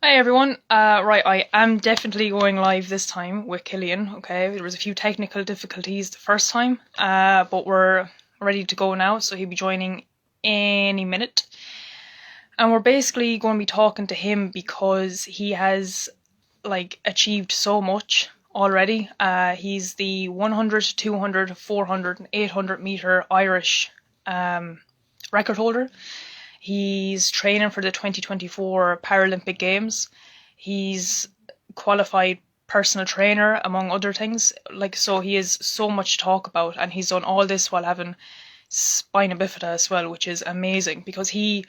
Hi everyone. Right, I am definitely going live this time with Cillian. Okay, there was a few technical difficulties the first time, but we're ready to go now. So he'll be joining any minute, and we're basically going to be talking to him because he has achieved so much already. He's the 100, 200, 400, and 800 meter Irish record holder. He's training for the 2024 Paralympic Games. He's qualified personal trainer, among other things. So he has so much to talk about, and he's done all this while having spina bifida as well, which is amazing because he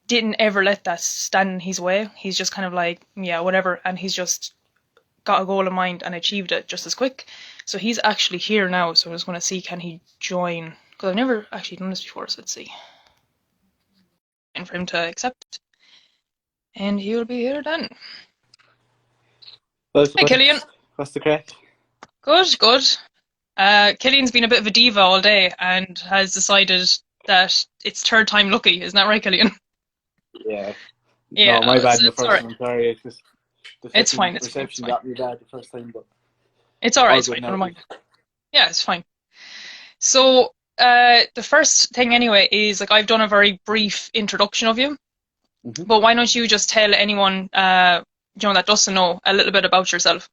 didn't ever let that stand in his way. He's just kind of like, yeah, whatever, and he's just got a goal in mind and achieved it just as quick. So he's actually here now, so I'm just going to see, can he join? Because I've never actually done this before, so let's see. And for him to accept. And he will be here then. Well, Hi, Cillian. what's the crack? Good, good. Cillian's been a bit of a diva all day and has decided that it's third time lucky. Isn't that right, Cillian? Yeah. Yeah, No, my bad in the it's first alright. one. Sorry, it's just the It's fucking fine, it's fine, it's reception fine. got me bad the first time, but It's alright, all it's good fine, now never at mind. least. Yeah, it's fine. So, the first thing anyway is, I've done a very brief introduction of you, hmm but why don't you just tell anyone, that doesn't know a little bit about yourself?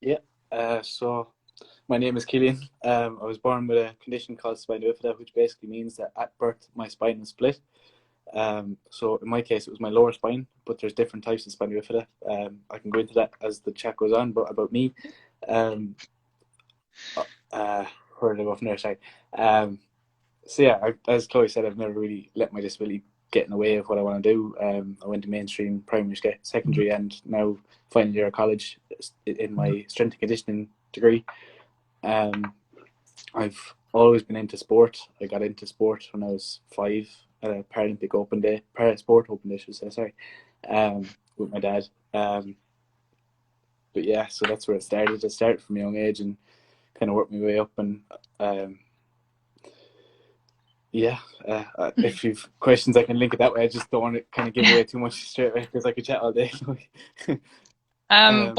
Yeah. So my name is Cillian. I was born with a condition called spina bifida, which basically means that at birth my spine is split. So in my case, it was my lower spine, but there's different types of spina bifida. I can go into that as the chat goes on, but about me, um, where did I go from there? Sorry. Um, so yeah, as Chloe said, I've never really let my disability get in the way of what I want to do. I went to mainstream primary, secondary, and now final year of college in my strength and conditioning degree. Um, I've always been into sport. I got into sport when I was 5 at a Paralympic Open Day, Sport Open Day, should I say, sorry, with my dad. But yeah, so that's where it started. It started from a young age and kind of worked my way up. And um, yeah, if you've questions, I can link it that way. I just don't want to kind of give away too much straight away because I could chat all day. But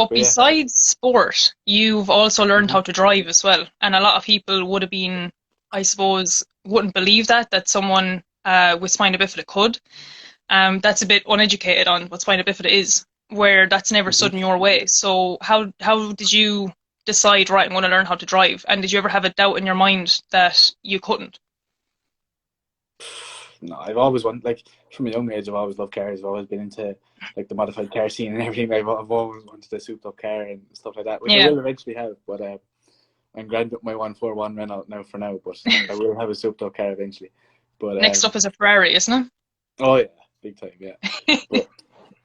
But yeah, besides sport, you've also learned hmm how to drive as well. And a lot of people would have been, I suppose, wouldn't believe that someone with spina bifida could. That's a bit uneducated on what spina bifida is, where that's never hmm stood in your way. So how did you decide, right, I'm going to learn how to drive? And did you ever have a doubt in your mind that you couldn't? no, I've always wanted, like, from a young age, I've always loved cars. I've always been into like the modified car scene and everything. I've always wanted a souped up car and stuff like that, which I Yeah. will eventually have. But I'm grand up my 141 Renault now for now, but I will have a souped up car eventually. But Next up is a Ferrari, isn't oh yeah, big time, yeah. it? But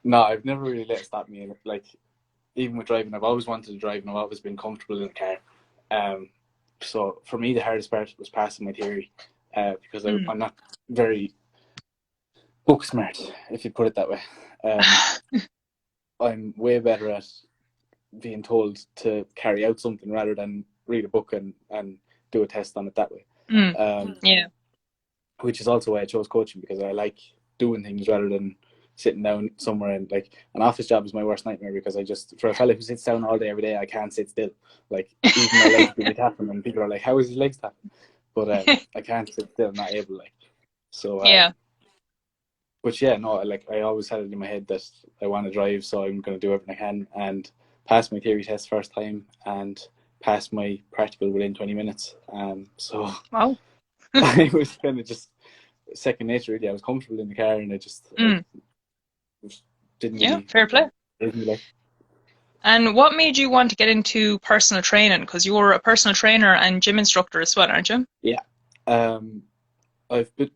no, I've never really let it stop me. Like, even with driving, I've always wanted to drive and I've always been comfortable in a car. Um, so for me, the hardest part was passing my theory, because Mm. I'm not very book smart, if you put it that way. Um, I'm way better at being told to carry out something rather than read a book and do a test on it that way. Mm. Um, Yeah. which is also why I chose coaching, because I like doing things rather than sitting down somewhere. And like, an office job is my worst nightmare because I just, for a fella who sits down all day every day, I can't sit still. Like, even my legs will be tapping and people are like, how is his legs tapping? But I can't sit still, I'm not able, like. So Yeah. but yeah, no, like, I always had it in my head that I want to drive, so I'm going to do everything I can, and pass my theory test first time and pass my practical within 20 minutes. So Wow. I was kind of just second nature, really. I was comfortable in the car, and I Mm. just didn't Yeah, really, fair play. like. And what made you want to get into personal training? Because you're a personal trainer and gym instructor as well, aren't you? Yeah. Um,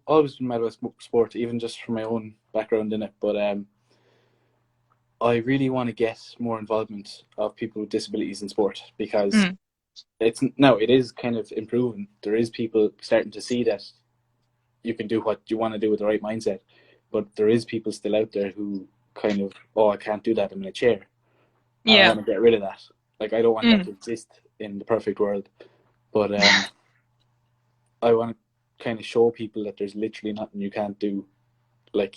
always been mad about sport, even just from my own background in it. But I really want to get more involvement of people with disabilities in sport, because Mm. it is kind of improving. There is people starting to see that you can do what you want to do with the right mindset, but there is people still out there who kind of, oh, I can't do that, I'm in a chair, and I Yeah. want to get rid of that. Like, I don't want that Mm. to exist in the perfect world, but I want to kind of show people that there's literally nothing you can't do. Like,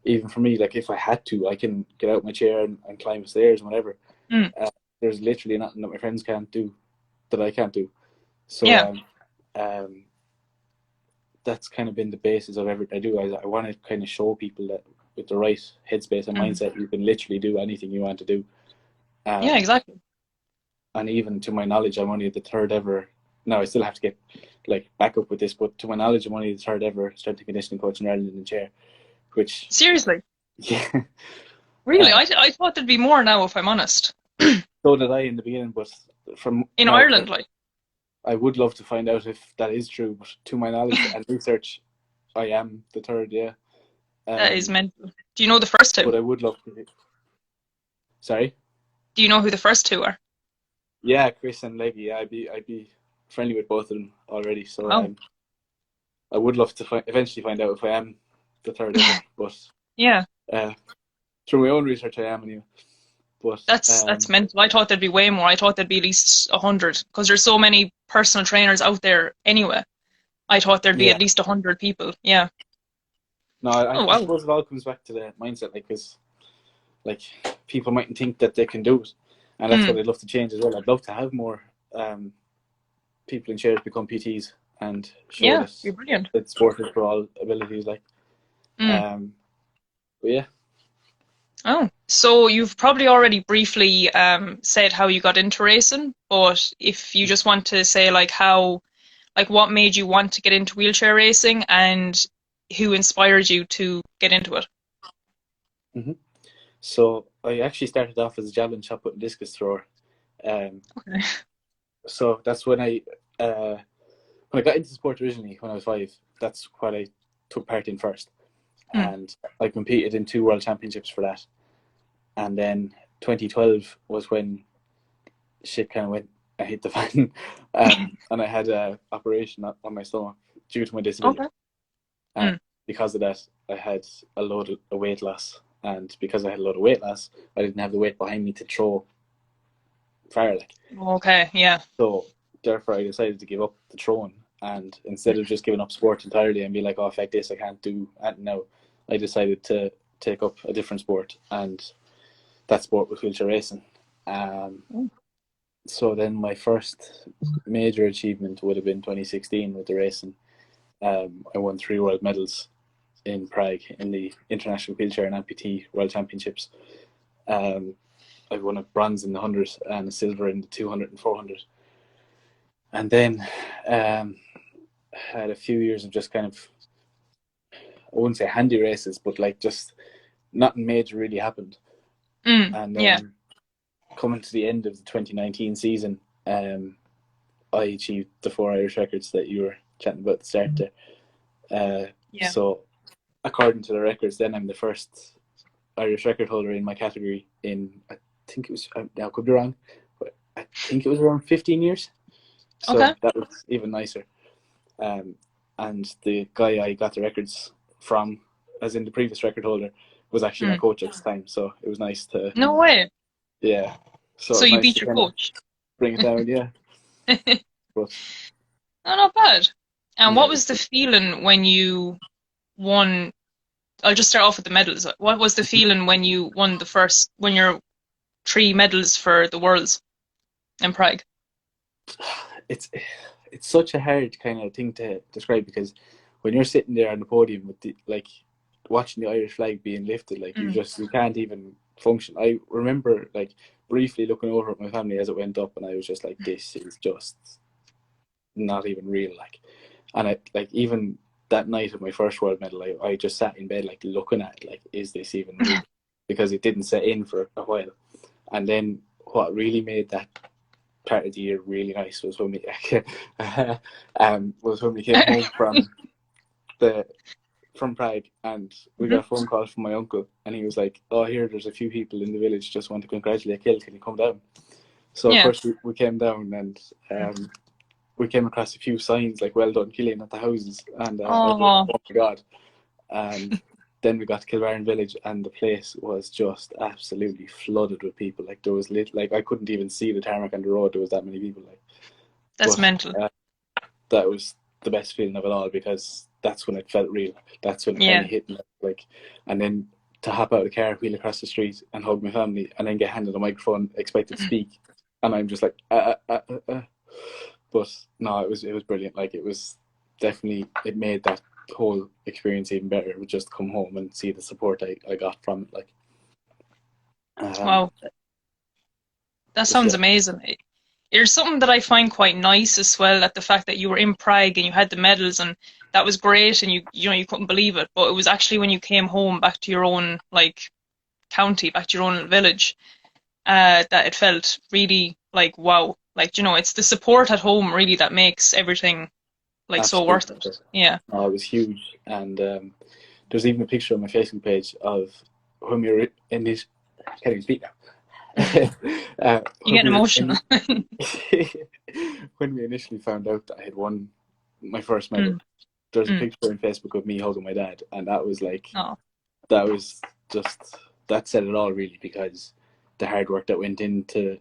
even for me, like if I had to, I can get out my chair and climb the stairs and whatever. Mm. There's literally nothing that my friends can't do that I can't do. So Yeah. That's kind of been the basis of everything I do. I want to kind of show people that with the right headspace and mindset, you can literally do anything you want to do. Yeah, exactly. And even to my knowledge, I'm only the third ever. No, I still have to get like back up with this, but to my knowledge, I'm only the third ever strength and conditioning coach in Ireland in the chair. Which Seriously? yeah, Really? I thought there'd be more now, if I'm honest. so did I in the beginning, but from In now, Ireland, like. I would love to find out if that is true. But to my knowledge and research, I am the third. Yeah, That is mental. Do you know the first two? But I would love to. Sorry. Do you know who the first two are? Yeah, Chris and Leggy. Yeah, I'd be friendly with both of them already. So I would love to eventually find out if I am the third ever. But yeah, through my own research, I am anyway. But that's mental. I thought there'd be way more. I thought there'd be at least 100 because there's so many personal trainers out there anyway. I thought there'd be at least 100 people. Yeah. No, I suppose it all comes back to the mindset, like, because like people mightn't think that they can do it, and that's what I'd love to change as well. I'd love to have more people in chairs become PTs and show that sport is for all abilities, like. But yeah. Oh, so you've probably already briefly said how you got into racing, but if you just want to say like what made you want to get into wheelchair racing and who inspired you to get into it? Mm-hmm. So I actually started off as a javelin shot put and discus thrower. Okay. So that's when I got into sport originally when I was 5. That's what I took part in first, and I competed in 2 world championships for that. And then 2012 was when shit kind of went. I hit the fan, and I had an operation on my stomach due to my disability. Okay. And because of that, I had a load of weight loss. And because I had a lot of weight loss, I didn't have the weight behind me to throw far, like. Okay, yeah. So therefore, I decided to give up the throwing, and instead of just giving up sport entirely and be like, "Oh, fuck this, I can't do that now," I decided to take up a different sport, and that sport was wheelchair racing. So then my first major achievement would have been 2016 with the racing. I won 3 world medals in Prague in the International Wheelchair and Amputee World Championships. I won a bronze in the 100 and a silver in the 200 and 400. And then had a few years of just kind of, I wouldn't say handy races, but like just nothing major really happened. And then coming to the end of the 2019 season, I achieved the 4 Irish records that you were chatting about at the start there. So according to the records, then I'm the first Irish record holder in my category in, I think it was, now I could be wrong, but I think it was around 15 years. So that was even nicer. And the guy I got the records from, as in the previous record holder, was actually my coach at the time. So it was nice to... No way. Yeah. So you beat your coach? Bring it down, yeah. But, not bad. And what was the feeling when you won? I'll just start off with the medals. What was the feeling when you won when your 3 medals for the Worlds in Prague? It's such a hard kind of thing to describe, because when you're sitting there on the podium with watching the Irish flag being lifted, like you can't even function. I remember like briefly looking over at my family as it went up, and I was just like, this is just not even real, like. And even that night of my first world medal, I just sat in bed like looking at it, like, is this even real? Because it didn't set in for a while. And then what really made that part of the year really nice was when we came home from Prague, and we got a phone call from my uncle, and he was like, "Oh, there's a few people in the village just want to congratulate Kill. Can you come down?" So of course we came down, and we came across a few signs like "Well done, Cillian" at the houses, and oh my god! Then we got to Kilbarron village, and the place was just absolutely flooded with people. Like there was I couldn't even see the tarmac on the road. There was that many people. Like, that's mental. That was the best feeling of it all, because that's when it felt real. That's when it kind Yeah. of hit me. Like, and then to hop out of the car, wheel across the street, and hug my family, and then get handed a microphone, expected to speak, and I'm just like, But no, it was brilliant. Like, it was definitely, it made that whole experience even better. It would just come home and see the support I got from it. Like, Wow, that just sounds yeah, amazing. There's something that I find quite nice as well, at the fact that you were in Prague and you had the medals, and that was great, and you couldn't believe it. But it was actually when you came home back to your own like county, back to your own village, that it felt really like wow. Like, it's the support at home really that makes everything like so worth absolutely. it. Yeah. No, it was huge, and there's even a picture on my Facebook page of when we were in this. Can't even speak now. You get When we were emotional. when we initially found out that I had won my first medal, Mm, there's a mm. picture on Facebook of me hugging my dad, and that was like, Oh. that was just, that said it all really, because the hard work that went into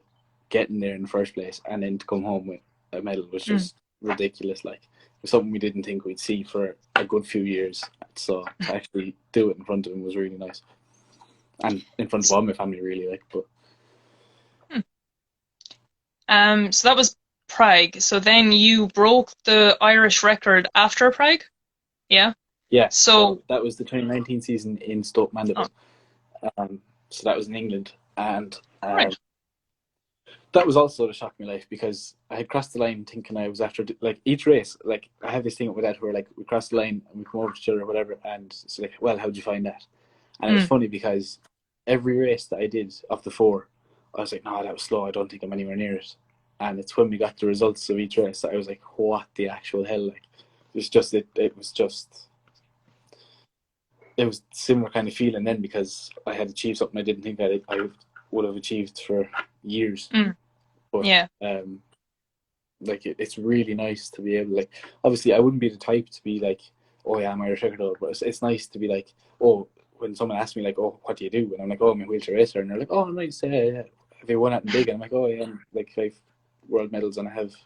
getting there in the first place, and then to come home with a medal was Mm. just ridiculous. Like, it was something we didn't think we'd see for a good few years. So to actually do it in front of him was really nice, and in front of all my family, really. Like, but So that was Prague. So then you broke the Irish record after Prague? Yeah. yeah, So, so that was the 2019 season in Stoke oh, Mandeville. So that was in England, and right. that was also the shock of my life, because I had crossed the line thinking I was after, like, each race. Like, I have this thing with my dad where, like, we cross the line and we come over to each other or whatever, and it's like, well, how'd you find that? And it was Mm. funny because every race that I did of the four, I was like, no, that was slow. I don't think I'm anywhere near it. And it's when we got the results of each race that I was like, what the actual hell? Like, it was similar kind of feeling then, because I had achieved something I didn't think I would have achieved for years. Mm. But Yeah. like, it's really nice to be able, like, obviously I wouldn't be the type to be like, oh yeah, I'm Irish record holder, but it's nice to be like, oh, when someone asks me like, oh, what do you do, and I'm like, oh, I'm a wheelchair racer, and they're like, oh, nice, yeah. Have you won anything big? And I'm like, oh yeah, I'm like 5 world medals, and I have 4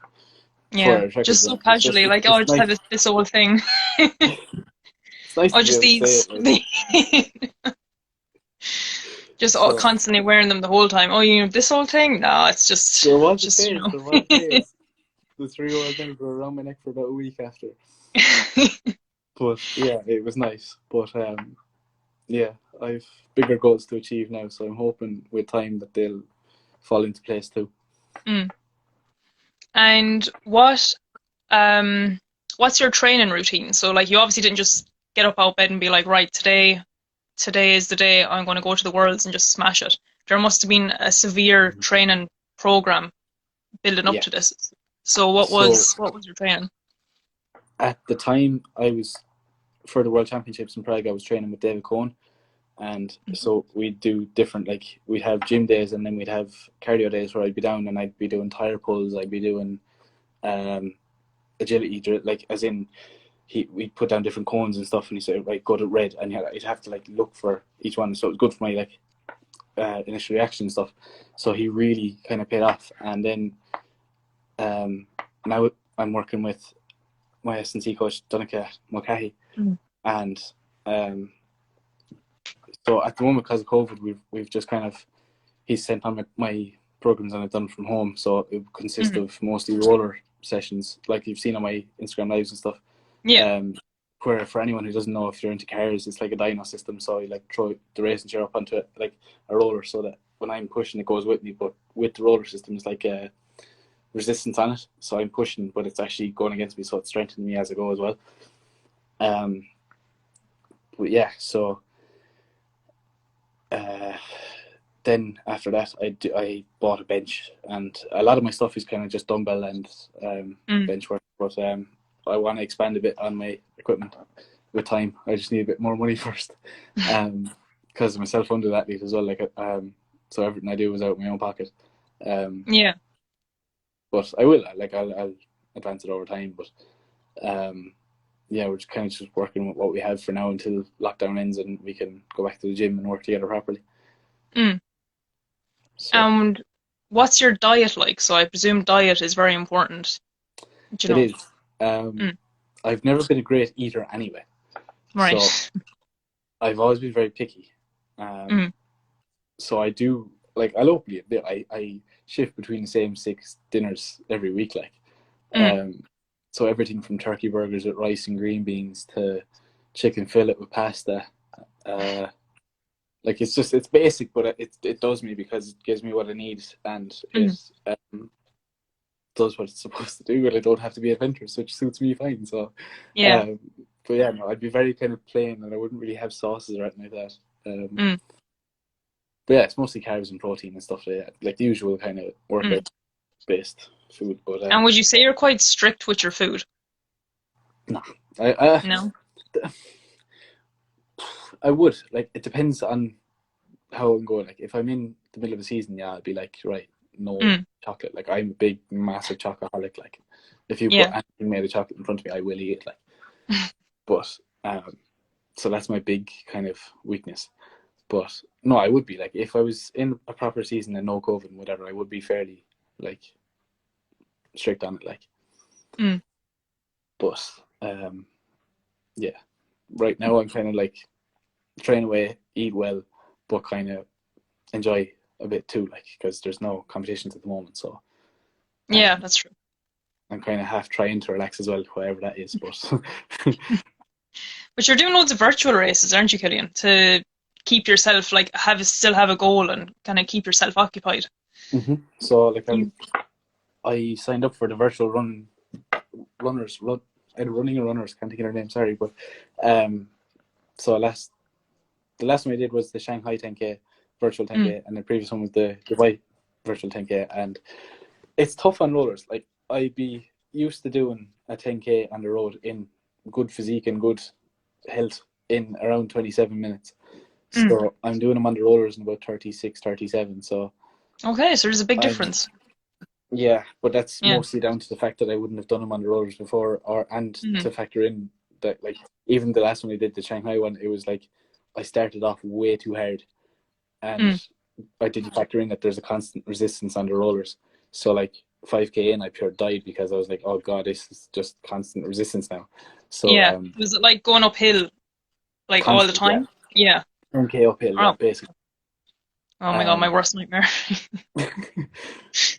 Yeah. Irish records. Just so And it's just, casually, like, oh, it's I just nice. had this old thing. It's nice Oh, to be just able to say these. it. Like, Just so constantly wearing them the whole time. Oh, this old thing? No, it's just, there was a just, phase. There was a phase. The 3 world medals were around my neck for about a week after. But yeah, it was nice. But yeah, I've bigger goals to achieve now, so I'm hoping with time that they'll fall into place too. Mm. And what's your training routine? So, like, you obviously didn't just get up out of bed and be like, right, today is the day I'm going to go to the Worlds and just smash it. There must have been a severe training program building up Yeah. to this. So So what was your training? at the time, I was, for the World Championships in Prague, I was training with David Cohen, and so we'd do different, like, we'd have gym days, and then we'd have cardio days where I'd be down and I'd be doing tire pulls, I'd be doing agility, like, as in, we'd put down different cones and stuff, and he said, right, go to red, and you'd have to like look for each one. So it was good for my like initial reaction stuff. So he really kind of paid off. And then now I'm working with my S&C coach, Donica Mulcahy, and so at the moment, because of COVID, we've just kind of, he's sent on my programs, and I've done from home. So it consists of mostly roller sessions, like you've seen on my Instagram lives and stuff. Yeah. Where, for anyone who doesn't know, if you're into cars, it's like a dyno system. So you like throw the racing chair up onto it, like a roller, so that when I'm pushing, it goes with me. But with the roller system, it's like a resistance on it. So I'm pushing, but it's actually going against me, so it's strengthening me as I go as well. But yeah, so then after that, I bought a bench, and a lot of my stuff is kind of just dumbbell and bench work. But I want to expand a bit on my equipment with time. I just need a bit more money first, because I'm a self-funded athlete as well. Like, so everything I do is out of my own pocket. Yeah. But I will, like, I'll advance it over time. But yeah, we're just kind of just working with what we have for now until lockdown ends and we can go back to the gym and work together properly. So, And what's your diet like? So I presume diet is very important. Do you it know? is. I've never been a great eater anyway. Right. So I've always been very picky. So I do, like, I'll openly admit, I shift between the same 6 dinners every week, like. So everything from turkey burgers with rice and green beans to chicken fillet with pasta. Like, it's basic, but it does me because it gives me what I need, and it does what it's supposed to do, and I don't have to be adventurous, which suits me fine. So, Yeah. but yeah, no, I'd be very kind of plain, and I wouldn't really have sauces or anything like that. But yeah, it's mostly carbs and protein and stuff like that, like the usual kind of workout-based food. But And would you say you're quite strict with your food? no, No. I would, like, it depends on how I'm going. Like, if I'm in the middle of a season, yeah, I'd be like, right, no chocolate. Like, I'm a big, massive chocoholic. Like, if you put anything made of chocolate in front of me, I will eat it. Like, but so that's my big kind of weakness. But no, I would be like, if I was in a proper season and no COVID and whatever, I would be fairly like strict on it. Like, but yeah, right now I'm kind of like train away, eat well, but kind of enjoy a bit too, like, because there's no competitions at the moment. So yeah, that's true. I'm kind of half trying to relax as well, whatever that is. But But you're doing loads of virtual races, aren't you, Cillian? To keep yourself like still have a goal and kind of keep yourself occupied. So like I signed up for the virtual running and runners, can't think of their name, sorry, but so the last one I did was the Shanghai 10K virtual 10K, and the previous one was the Dubai virtual 10K, and it's tough on rollers. Like, I'd be used to doing a 10K on the road in good physique and good health in around 27 minutes. So I'm doing them on the rollers in about 36, 37. So okay, so there's a big difference. Yeah, but that's mostly down to the fact that I wouldn't have done them on the rollers before, and to factor in that, like, even the last one I did, the Shanghai one, it was like I started off way too hard, and I didn't factor in that there's a constant resistance on the rollers. So like 5K in, I pure died because I was like, oh god, this is just constant resistance now. So was it like going uphill like all the time? Yeah. 10K uphill, basically. Oh my god, my worst nightmare. But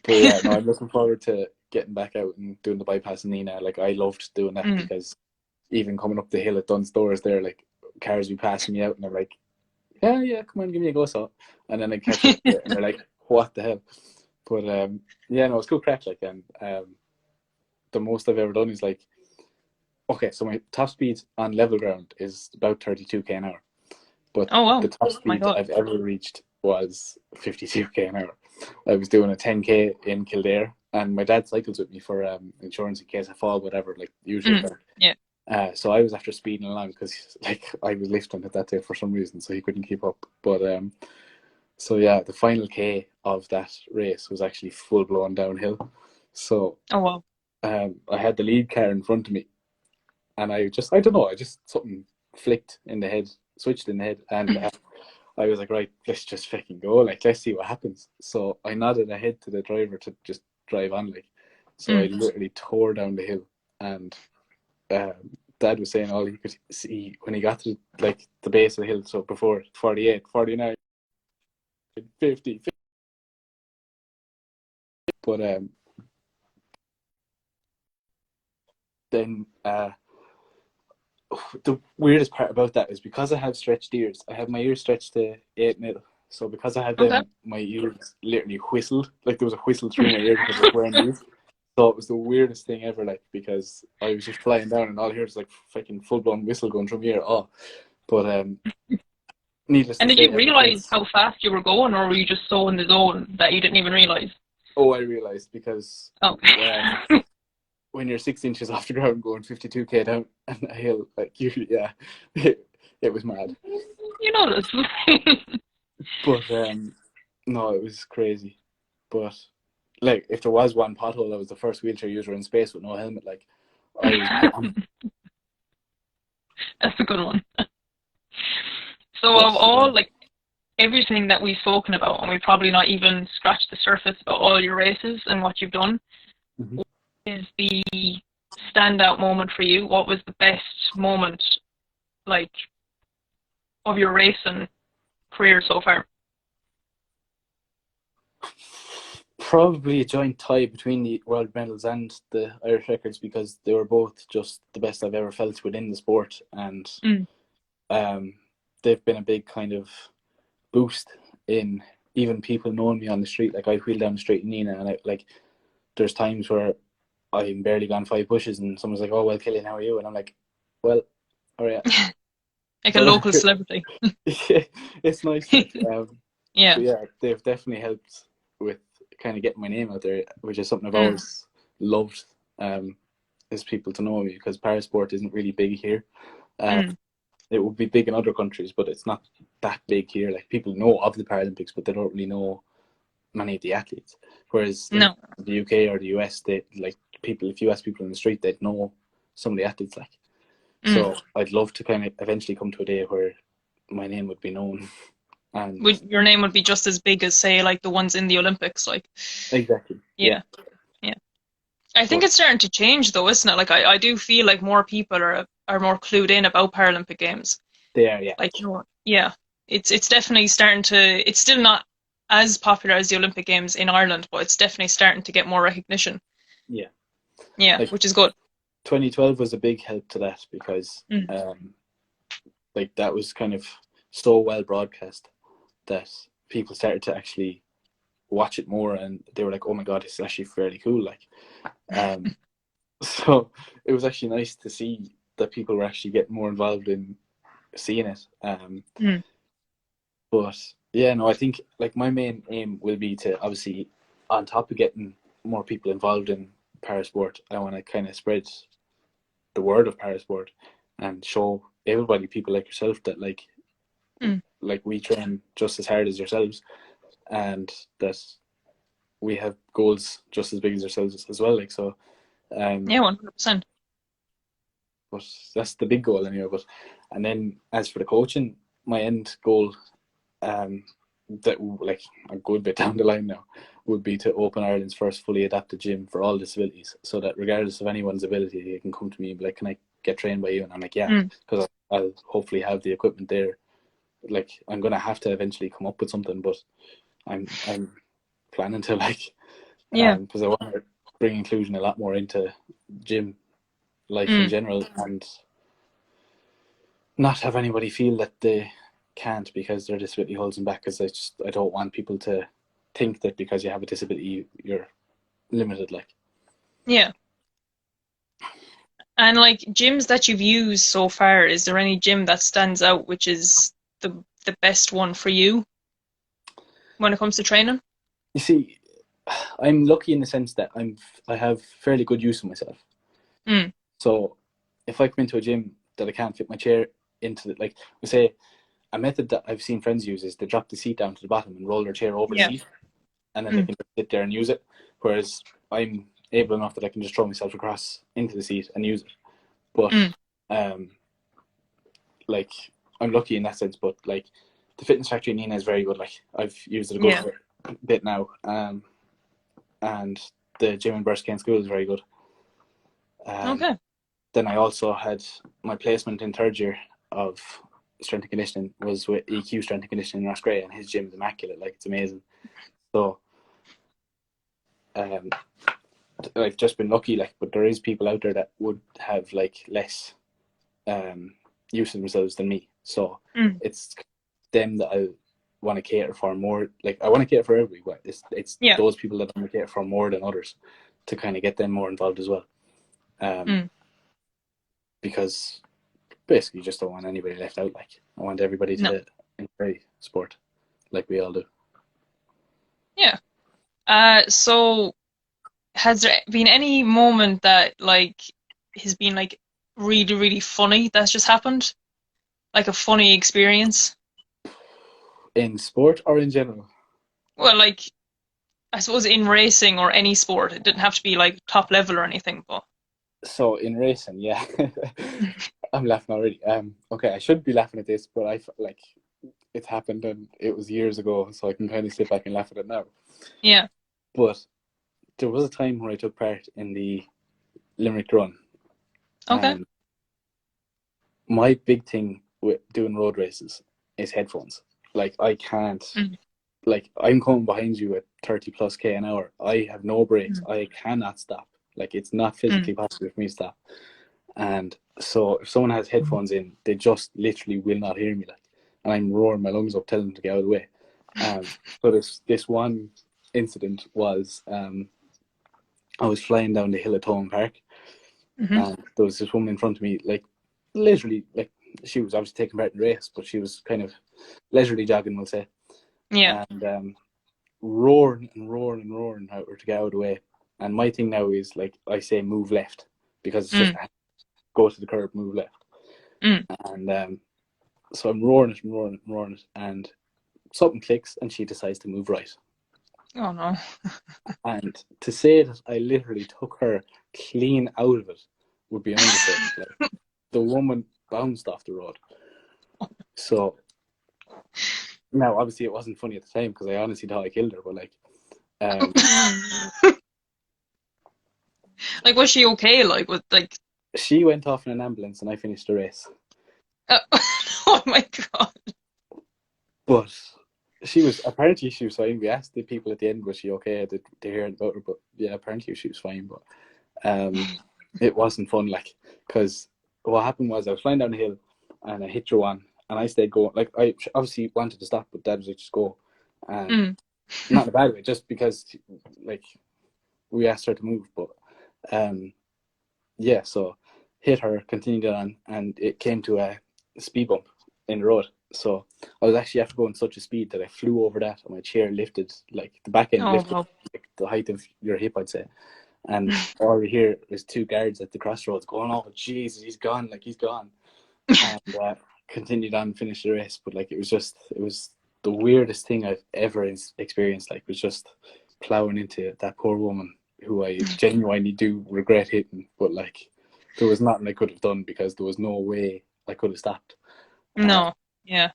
yeah, no, I'm looking forward to getting back out and doing the bypass in Nina. Like, I loved doing that because even coming up the hill at Dunn's Stores there, like, cars be passing me out and they're like, yeah, come on, give me a go, so. And then I catch up and they're like, what the hell? But yeah, no, it's cool crack. Like, and the most I've ever done is like, okay, so my top speed on level ground is about 32k an hour, but the top speed I've ever reached was 52k an hour. I was doing a 10k in Kildare, and my dad cycles with me for insurance in case I fall, whatever, like usual. So I was after speeding along because, like, I was lifting at that day for some reason, so he couldn't keep up. But so yeah, the final K of that race was actually full blown downhill. So I had the lead car in front of me, and I don't know, something flicked in the head, switched in the head, and I was like, right, let's just fucking go, like, let's see what happens. So I nodded ahead to the driver to just drive on, like. So I literally tore down the hill, and Dad was saying all he could see when he got to, like, the base of the hill, so before 48, 49, 50. But then the weirdest part about that is because I have stretched ears, I have my ears stretched to 8 mil. So because I had them, my ears literally whistled. Like, there was a whistle through my ear because I was wearing these. So it was the weirdest thing ever, like, because I was just flying down and all I heard was like fucking full blown whistle going through my ear. But needless to say. And did you realise how fast you were going, or were you just so in the zone that you didn't even realise? Oh, I realised because when you're 6 inches off the ground going 52k down a hill, like, usually, it was mad. You noticed. But no, it was crazy. But like, if there was one pothole, I was the first wheelchair user in space with no helmet. Like, that's a good one. So of all, like, everything that we've spoken about, and we've probably not even scratched the surface about all your races and what you've done, what is the standout moment for you? What was the best moment, like, of your racing career so far? Probably a joint tie between the world medals and the Irish records, because they were both just the best I've ever felt within the sport, and they've been a big kind of boost in even people knowing me on the street. Like, I wheel down the street in Nina, and there's times where I'm barely gone 5 pushes, and someone's like, "Oh well, Cillian, how are you?" And I'm like, "Well, all right." Like a So local celebrity. it's nice. Like, Yeah. but yeah, they've definitely helped with kind of getting my name out there, which is something I've always loved. Is people to know me, because parasport isn't really big here. It would be big in other countries, but it's not that big here. Like, people know of the Paralympics, but they don't really know many of the athletes. Whereas in the UK or the US, they like people. If you ask people in the street, they'd know some of the athletes. Like, so I'd love to kind of eventually come to a day where my name would be known. And Your name would be just as big as, say, like the ones in the Olympics. Like, exactly. yeah. I think it's starting to change, though, isn't it? Like, I do feel like more people are more clued in about Paralympic Games. They are, yeah. Like, yeah, it's definitely starting to. It's still not as popular as the Olympic Games in Ireland, but it's definitely starting to get more recognition. Yeah. Yeah, Like, which is good. 2012 was a big help to that, because like, that was kind of so well broadcast that people started to actually watch it more, and they were like, "Oh my god, it's actually fairly cool." Like, so it was actually nice to see that people were actually getting more involved in seeing it. But yeah, no, I think, like, my main aim will be to, obviously, on top of getting more people involved in parasport, I want to kind of spread the word of parasport and show everybody, people like yourself, that like we train just as hard as yourselves, and that we have goals just as big as yourselves as well. Like, so Yeah, 100%. but that's the big goal anyway. But, and then as for the coaching, my end goal, that, like, a good bit down the line now, would be to open Ireland's first fully adapted gym for all disabilities, so that regardless of anyone's ability, they can come to me and be like, "Can I get trained by you?" And I'm like, "Yeah," because I'll hopefully have the equipment there. Like, I'm gonna have to eventually come up with something, but I'm planning to, like, because I want to bring inclusion a lot more into gym life in general, and not have anybody feel that they can't because their disability holds them back. Because I don't want people to think that because you have a disability you're limited. Like, Yeah. And like gyms that you've used so far, is there any gym that stands out, which is the best one for you when it comes to training? you see, I'm lucky in the sense that I have fairly good use of myself. So if I come into a gym that I can't fit my chair into, like, we say, a method that I've seen friends use is they drop the seat down to the bottom and roll their chair over the seat, and then they can just sit there and use it. Whereas I'm able enough that I can just throw myself across into the seat and use it. But like, I'm lucky in that sense. But like, the Fitness Factory in Nina is very good. Like, I've used it a good bit now. And the gym in Burskane School is very good. Okay. Then I also had my placement in third year of strength and conditioning was with EQ Strength and Conditioning in Roscrea, and his gym is immaculate. Like, it's amazing. So I've just been lucky. Like, but there is people out there that would have, like, less use of themselves than me. So it's them that I want to cater for more. Like, I want to cater for everybody, but it's those people that I want to cater for more than others, to kind of get them more involved as well. Because basically, you just don't want anybody left out. Like, I want everybody to enjoy sport like we all do. Yeah. So has there been any moment that, like, has been, like, really, really funny that's just happened? Like a funny experience? In sport or in general? Well, like, I suppose in racing or any sport. It didn't have to be like top level or anything, but So in racing, yeah. I'm laughing already. Okay, I should be laughing at this, but like, it happened and it was years ago, so I can kind of sit back and laugh at it now. yeah. But there was a time where I took part in the Limerick Run, Okay. And my big thing with doing road races is headphones. Like I can't. Mm. Like I'm coming behind you at 30 plus k an hour. I have no brakes. Mm. I cannot stop. Like it's not physically Mm. possible for me to stop. And so if someone has headphones in, they just literally will not hear me. Like, and I'm roaring my lungs up, telling them to get out of the way. So this one incident was I was flying down the hill at Thome Park, Mm-hmm. and there was this woman in front of me, like literally, like she was obviously taking part in the race, but she was kind of leisurely jogging, we'll say, Yeah. and roaring and roaring and roaring at her to get out of the way. And my thing now is like I say, move left, because it's just Mm. go to the curb, move left. Mm. And so I'm roaring it and roaring it and roaring it, and something clicks, and she decides to move right. Oh no. And to say that I literally took her clean out of it would be an understatement. Like, the woman bounced off the road. So now, obviously, it wasn't funny at the time because I honestly thought I killed her. But like, Like, was she okay? Like, with like, she went off in an ambulance, and I finished the race. uh, oh my God. But apparently she was fine. We asked the people at the end, was she okay? Did they hear about her? But yeah, apparently she was fine. But it wasn't fun, like, because what happened was I was flying down the hill and I hit Joanne, and I stayed going. Like, I obviously wanted to stop, but Dad was like, just go. And Mm. not in a bad way, just because like we asked her to move. But yeah, so hit her, continued on, and it came to a speed bump in the road. So I was actually after going such a speed that I flew over that, and my chair lifted, like the back end Oh lifted, wow. like the height of your hip, I'd say. And all we hear is two guards at the crossroads going, "Oh Jesus, he's gone! Like he's gone!" And continued on, finished the race. But like it was the weirdest thing I've ever experienced. Like, it was just plowing into that poor woman who I genuinely do regret hitting. But like, there was nothing I could have done because there was no way I could have stopped. No. Yeah.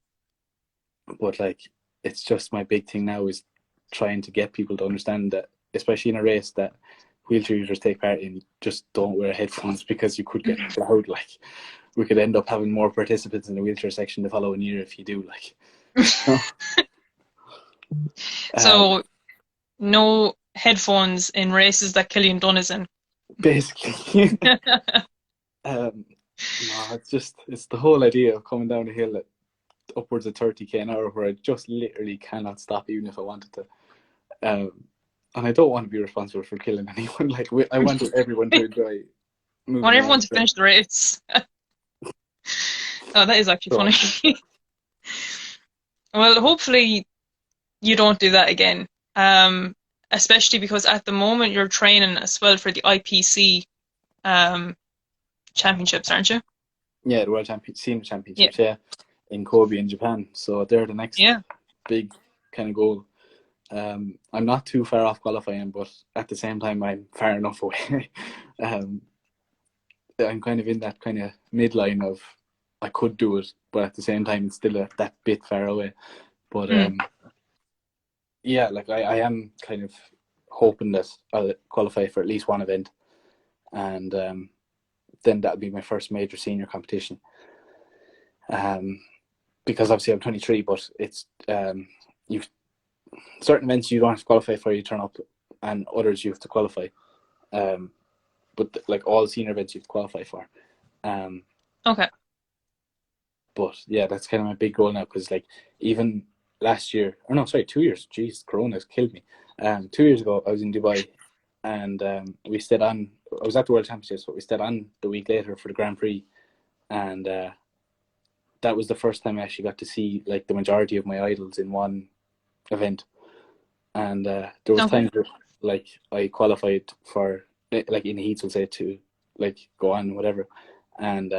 But like, it's just my big thing now is trying to get people to understand that, especially in a race that wheelchair users take part in, just don't wear headphones because you could get plowed. Like, we could end up having more participants in the wheelchair section the following year if you do. Like, So no headphones in races that Cillian Dunne is in. basically, no, it's the whole idea of coming down a hill at upwards of 30k an hour where I just literally cannot stop even if I wanted to. And I don't want to be responsible for killing anyone. Like, I want everyone to enjoy Want moving everyone around. to finish the race. Oh, that is actually So, funny. Well, hopefully you don't do that again. Especially because at the moment you're training as well for the IPC championships, aren't you? yeah, the Senior Yeah. Championships, yeah, in Kobe in Japan. So they're the next Yeah. big kind of goal. I'm not too far off qualifying, but at the same time, I'm far enough away. I'm kind of in that kind of midline of I could do it, but at the same time, it's still that bit far away. But Mm. yeah, like I am kind of hoping that I'll qualify for at least one event, and then that'll be my first major senior competition. Because obviously I'm 23, but it's you've certain events you don't have to qualify for, you turn up, and others you have to qualify. But like all senior events you have to qualify for. Okay. But yeah, that's kind of my big goal now, because like even last year, or no, sorry, 2 years. Jeez, Corona's killed me. 2 years ago, I was in Dubai, and we stayed on. I was at the World Championships, but we stayed on the week later for the Grand Prix, and that was the first time I actually got to see like the majority of my idols in one event. And there was Okay. times where like I qualified for like in the heats, we'll say, to like go on whatever, and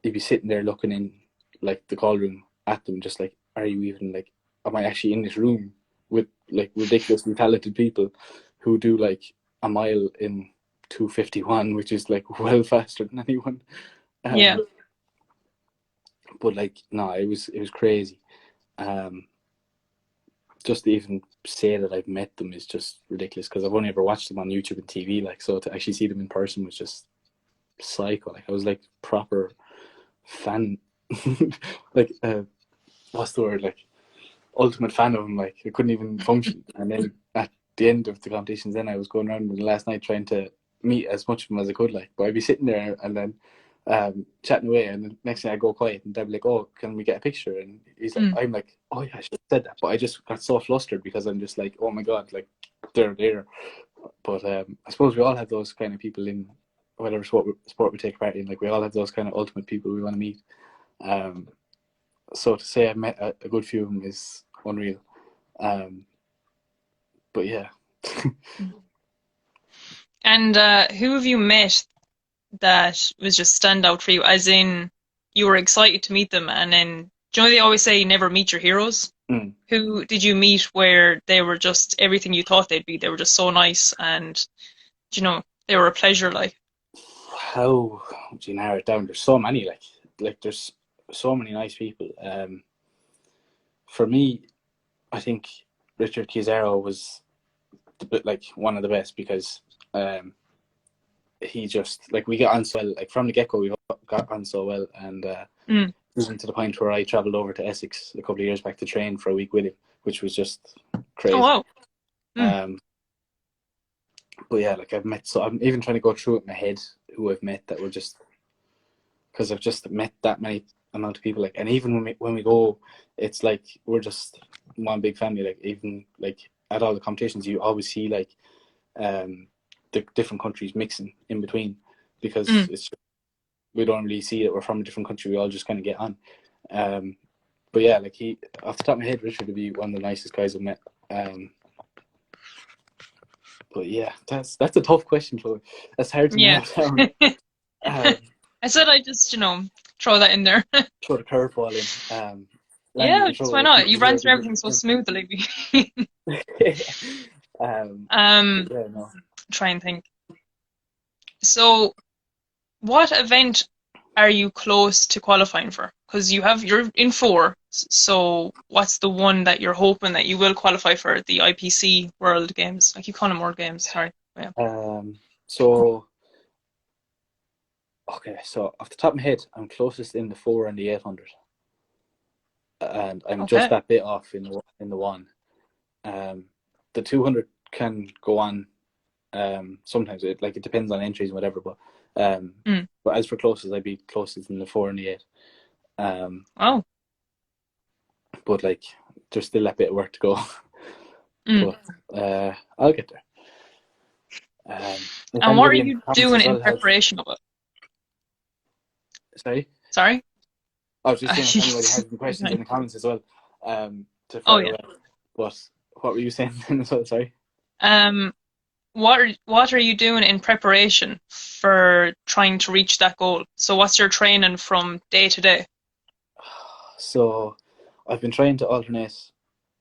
you'd be sitting there looking in like the call room at them, just like, are you even like, am I actually in this room with like ridiculously talented people who do like a mile in 2:51, which is like well faster than anyone. Yeah. But like, no, it was crazy. Just to even say that I've met them is just ridiculous, because I've only ever watched them on YouTube and TV. Like, so to actually see them in person was just psycho. Like I was like proper fan, like what's the word? Like ultimate fan of him. Like I couldn't even function. And then at the end of the competitions, then I was going around the last night trying to meet as much of them as I could. Like, but I'd be sitting there and then chatting away, and the next thing I go quiet, and they'd be like, "Oh, can we get a picture?" And he's like, I'm like, "Oh yeah, I should have said that," but I just got so flustered because I'm just like, "Oh my god, like they're there." But I suppose we all have those kind of people in whatever sport we take part in. Like we all have those kind of ultimate people we want to meet. So to say I met a good few of them is unreal. But yeah. And who have you met that was just standout for you? As in, you were excited to meet them, and then do you know they always say never meet your heroes? Who did you meet where they were just everything you thought they'd be? They were just so nice, and you know they were a pleasure. Like, how would you narrow it down? There's so many. Like there's so many nice people. For me, I think Richard Kizero was like one of the best because he just like we got on so well. Like from the get go, we got on so well, and even to the point where I travelled over to Essex a couple of years back to train for a week with him, which was just crazy. oh wow. But yeah, like I've met, so I'm even trying to go through it in my head who I've met that were just, because I've just met that many amount of people. Like, and even when we go, it's like we're just one big family. Like even like at all the competitions, you always see like the different countries mixing in between, because it's just, we don't really see that we're from a different country. We all just kind of get on. But yeah, like he, off the top of my head, Richard would be one of the nicest guys I've met. But yeah, that's a tough question, Chloe. That's hard to narrow down. I said I just, throw that in there. Throw the curveball in. Yeah, just why not? You ran through everything so smoothly. Yeah, no. Try and think. So, what event are you close to qualifying for? Because you're in 4. So, what's the one that you're hoping that you will qualify for the IPC World Games? I keep calling them World Games. Sorry. Yeah. So off the top of my head, I'm closest in the 4 and the 800, and I'm just that bit off in the 1. The 200 can go on. Sometimes it depends on entries and whatever, but as for closest, I'd be closest in the 4 and the 8. But like there's still that bit of work to go. But I'll get there. And what are you doing in preparation of it? Sorry? I was just saying if anybody has any questions in the comments as well. To fire away. But what were you saying then as well? Sorry. What are you doing in preparation for trying to reach that goal? So what's your training from day to day? So I've been trying to alternate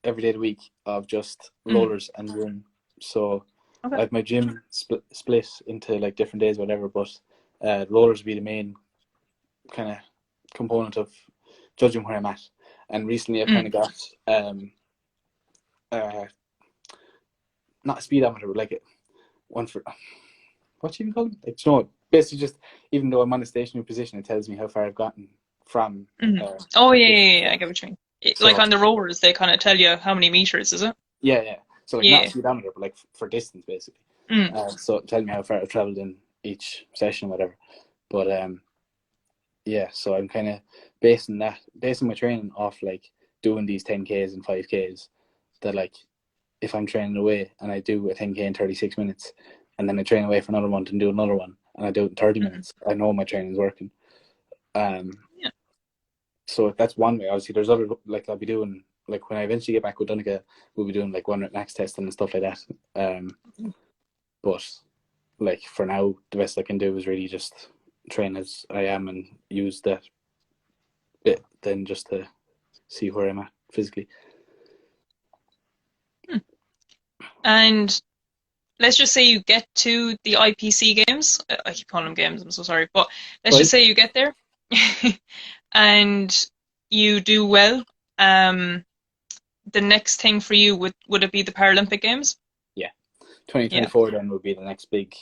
every day of the week of just rollers and run. So I have my gym split into like different days, whatever, but rollers will be the main kind of component of judging where I'm at. And recently I kind of got not a speedometer, but like one for what do you even call it? Basically just even though I'm on a stationary position, it tells me how far I've gotten from. I get what you mean. Like on the rollers, they kind of tell you how many meters, is it? Yeah. So like not a speedometer, but like for distance basically. So it tells me how far I've travelled in each session or whatever. But so I'm kind of basing my training off like doing these 10Ks and 5Ks that like if I'm training away and I do a 10K in 36 minutes and then I train away for another month and do another one and I do it in 30 minutes, I know my training's working. So that's one way. Obviously there's other, like I'll be doing, like when I eventually get back with Donegal, we'll be doing like 1 rep max testing and stuff like that. But like for now, the best I can do is really just train as I am and use that bit then just to see where I'm at physically. And let's just say you get to the IPC games. I keep calling them games, I'm so sorry. But let's just say you get there and you do well. The next thing for you, would it be the Paralympic Games? Yeah. 2024 then would be the next big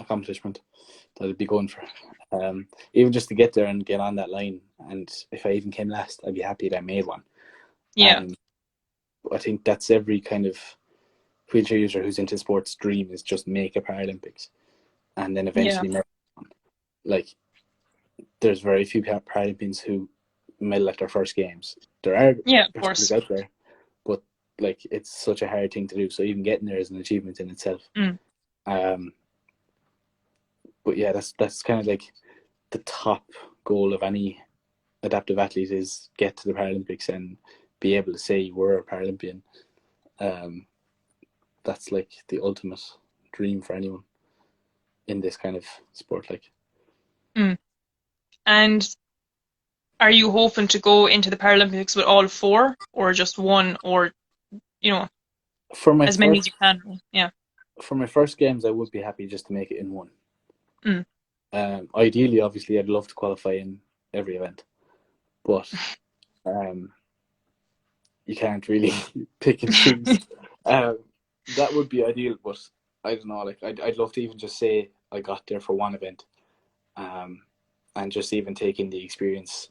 accomplishment that I'd be going for. Even just to get there and get on that line, and if I even came last, I'd be happy that I made one. Yeah. I think that's every kind of wheelchair user who's into sports dream, is just make a Paralympics and then eventually make one. Like, there's very few Paralympians who medal at their first games. There are of course. out there, but like, it's such a hard thing to do. So even getting there is an achievement in itself. But yeah, that's kind of like the top goal of any adaptive athlete, is get to the Paralympics and be able to say you were a Paralympian. That's like the ultimate dream for anyone in this kind of sport. Like, and are you hoping to go into the Paralympics with all four, or just one, or for my as many as you can? Yeah. For my first games, I would be happy just to make it in one. Ideally, obviously, I'd love to qualify in every event, but you can't really pick and choose. That would be ideal, but I don't know. Like, I'd love to even just say I got there for one event, and just even taking the experience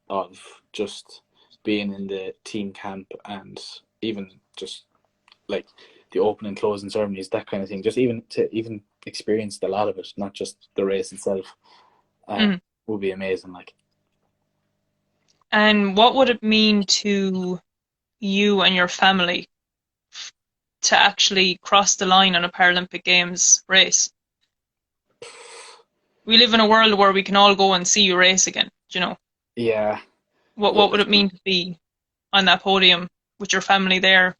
of just being in the team camp, and even just like the open and closing ceremonies, that kind of thing. Just even to experience a lot of it, not just the race itself, would be amazing. Like, and what would it mean to you and your family to actually cross the line on a Paralympic Games race? We live in a world where we can all go and see you race again, Yeah. What would it mean to be on that podium with your family there,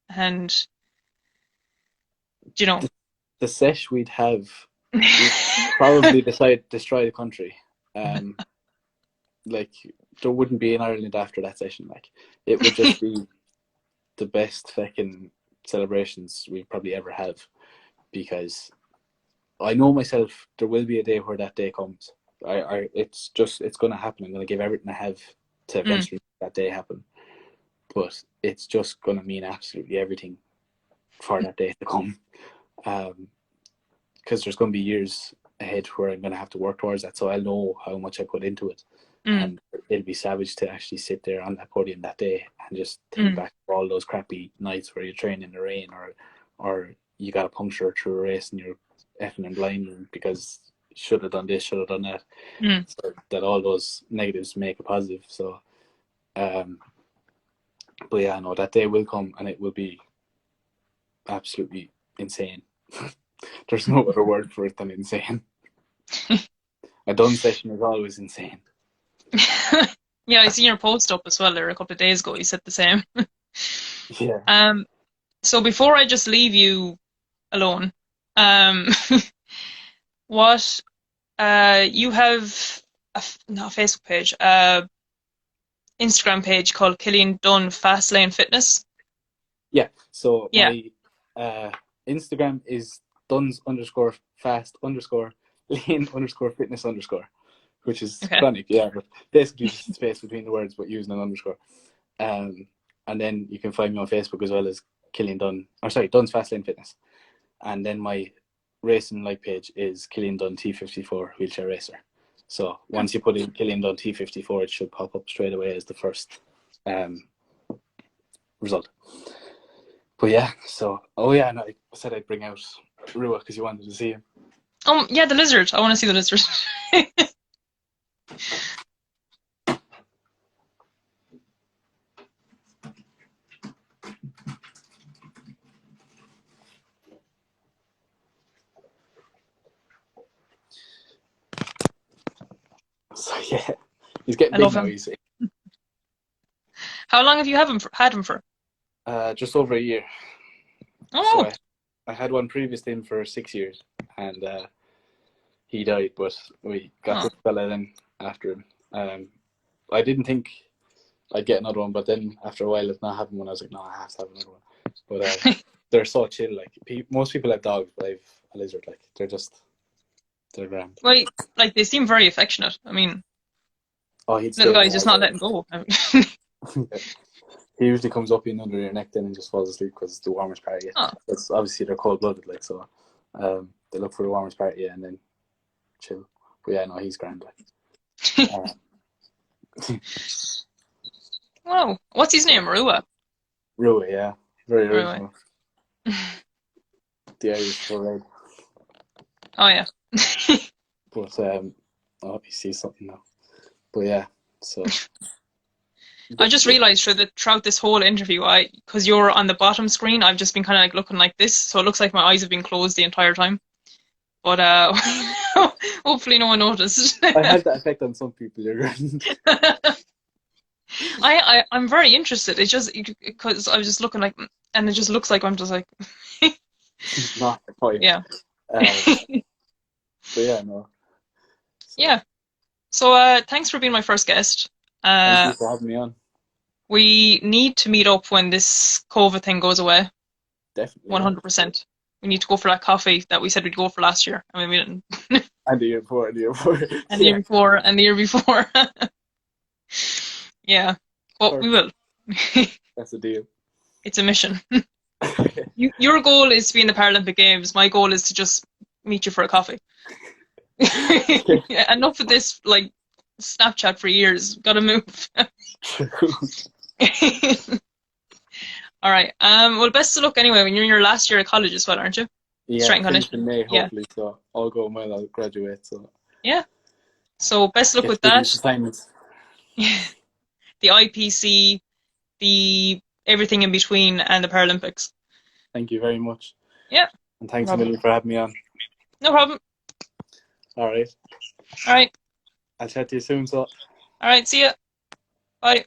and the sesh we'd have, we'd probably destroy the country. Like, there wouldn't be an Ireland after that session. Like, it would just be the best fucking celebrations we probably ever have, because I know myself, there will be a day where that day comes. It's going to happen. I'm going to give everything I have to eventually make that day happen. But it's just going to mean absolutely everything for that day to come. Because there's going to be years ahead where I'm going to have to work towards that. So I'll know how much I put into it. And it'll be savage to actually sit there on that podium that day and just think back for all those crappy nights where you train in the rain, or you got a puncture through a race and you're effing and blinding because should have done this, should have done that. So that all those negatives make a positive. So, but yeah, no, that day will come and it will be absolutely insane. There's no other word for it than insane. A done session is always insane. Yeah, I seen your post up as well there a couple of days ago. You said the same. Yeah. So before I just leave you alone, what you have not a Facebook page, Instagram page called Cillian Dunne Fast Lane Fitness. Yeah. So my Instagram is Duns_fast_lane_fitness_, which is chronic, but basically just space between the words, but using an underscore. And then you can find me on Facebook as well as Cillian Dunne, Dunn's Fast Lane Fitness. And then my racing like page is Cillian Dunne T54 Wheelchair Racer. So once you put in Cillian Dunne T54, it should pop up straight away as the first result. But yeah, so I said I'd bring out Rua because you wanted to see him. Yeah, the lizard. I want to see the lizard. So yeah, he's getting big now. He's. How long have you had him for? Just over a year. Oh. So I had one previous to him for 6 years, and he died. But we got this fella then after him. I didn't think I'd get another one, but then after a while of not having one, I was like, no, I have to have another one. But they're so chill. Like, most people have dogs, but I've a lizard. Like, they're grand. Well, like, they seem very affectionate. I mean, little guy's just not letting go. He usually comes up in under your neck then and just falls asleep because it's the warmest part yet. Because obviously they're cold-blooded, like, so They look for the warmest part of you and then chill. But yeah, no, he's grand. Like. Wow. What's his name? Rua? Rui, yeah. Very Rui. original. The Irish for red. Oh, yeah. But, oh, he sees something now. But yeah, so. I just realised throughout this whole interview, because you're on the bottom screen, I've just been kind of like looking like this, so it looks like my eyes have been closed the entire time. But hopefully no one noticed. I had that effect on some people, you're right. I'm very interested. It's just because I was just looking like, and it just looks like I'm just like. Not quite. Yeah. But yeah, no. So. Yeah. So thanks for being my first guest. Thank you for having me on. We need to meet up when this COVID thing goes away. Definitely. 100%. We need to go for that coffee that we said we'd go for last year. I mean, we didn't. And the year before, and the year before. And the year before, and the year before. Yeah. But we will. That's a deal. It's a mission. Your goal is to be in the Paralympic Games. My goal is to just meet you for a coffee. Yeah, enough of this, like, Snapchat for years. Gotta move. All right. Well, best of luck anyway. When you're in your last year of college as well, aren't you? Yeah, Strength and conditioning. in May, hopefully. Yeah. So all going well, I'll graduate. So yeah. So best of luck with that. Assignments. Yeah. The IPC, the everything in between, and the Paralympics. Thank you very much. Yeah. And thanks a million for having me on. No problem. All right. All right. I'll chat to you soon. So. All right. See ya. Bye.